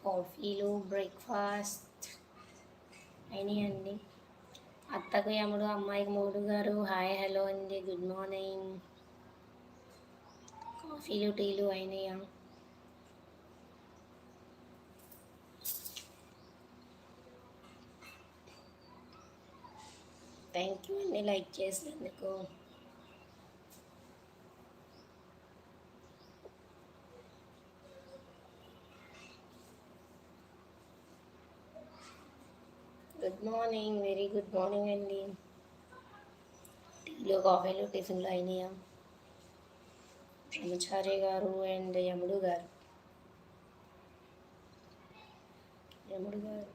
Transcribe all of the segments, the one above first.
కాఫీలు బ్రేక్ఫాస్ట్ అయినాయండి. అత్తకు యముడు, అమ్మాయికి మూడు గారు. హాయ్ హలో అండి, గుడ్ మార్నింగ్. కాఫీలు టీలు అయినాయా? థ్యాంక్ యూ అండి లైక్ చేసినందుకు. Good morning, very good morning అండి. టీలు కాఫీలు టిఫిన్లు అయినాయా? బ్రహ్మచారి గారు అండ్ యముడు గారు. యముడు గారు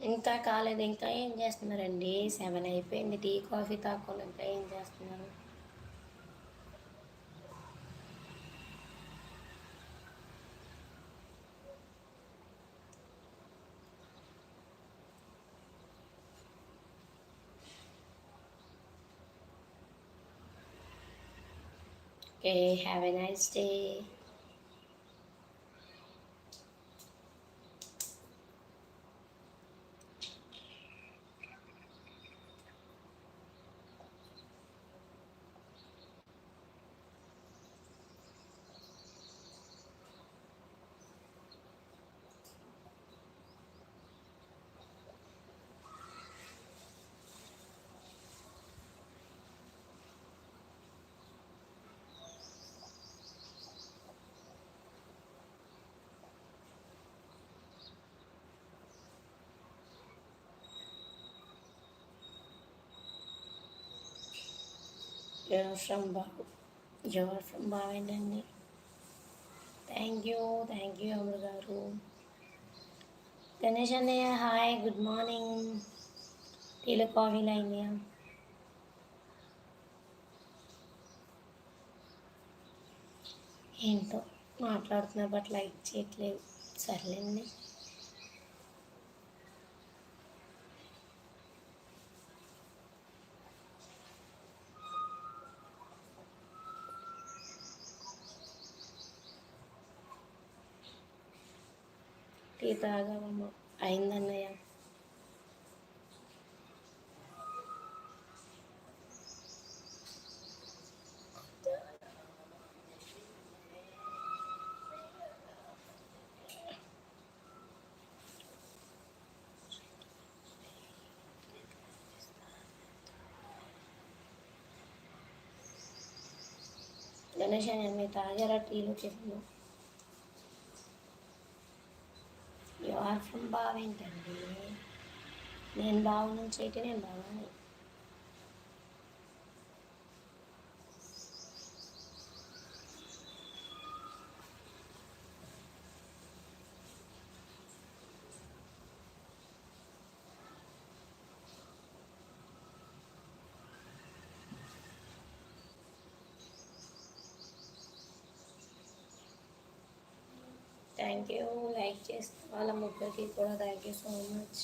ఇంకా కాలేదు. ఇంకా ఏం చేస్తున్నారండి? 7 అయిపోయింది. టీ కాఫీ తాకుండా ఇంకా ఏం చేస్తున్నారు? Okay, have a nice day. You are from Babu. You are from Babu ఏంటండి? థ్యాంక్ యూ అమృత గారు. గణేష్ అన్నయ్య హాయ్, గుడ్ మార్నింగ్. టీలు కాఫీలు అయినాయా? ఏంటో మాట్లాడుతున్నా బట్ లైక్ చేయట్లేదు. సర్లేండి. టీ తాగామమ్మ. అయిందన్నయ్య. గణేష్ అన్నయ్య మీరు తాగారా టీలు టిఫిన్లు? యూఆర్ ఫ్రమ్ బావ ఏంటండి? నేను బావ నుంచి అయితే నేను బావని. థ్యాంక్ యూ లైక్ చేసిన వాళ్ళ ముగ్గురికి కూడా థ్యాంక్ యూ సో మచ్.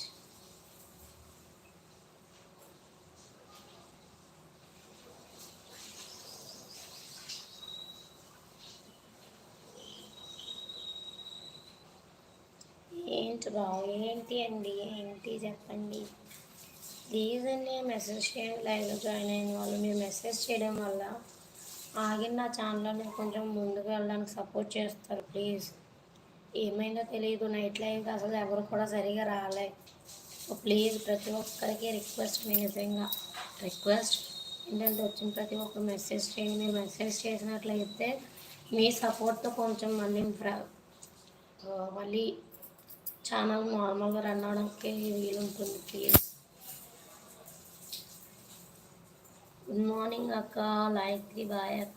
ఏంటి రావు? ఏంటి అండి? ఏంటి చెప్పండి ప్లీజ్ అండి. మెసేజ్ చేయండి. లైవ్లో జాయిన్ అయిన వాళ్ళు మీరు మెసేజ్ చేయడం వల్ల ఆగిన నా ఛానల్ని కొంచెం ముందుకు వెళ్ళడానికి సపోర్ట్ చేస్తారు ప్లీజ్. ఏమైందో తెలియదు, నైట్ లైవ్కి అసలు ఎవరు కూడా సరిగా రాలే. సో ప్లీజ్ ప్రతి ఒక్కరికి రిక్వెస్ట్, మీ నిజంగా రిక్వెస్ట్ ఏంటంటే వచ్చిన ప్రతి ఒక్కరు మెసేజ్ చేయండి. మీరు మెసేజ్ చేసినట్లయితే మీ సపోర్ట్తో కొంచెం మళ్ళీ ఛానల్ నార్మల్గా రన్ అవడానికి వీలుంటుంది ప్లీజ్. గుడ్ మార్నింగ్ అక్క, లైక్ బాయ్ అక్క.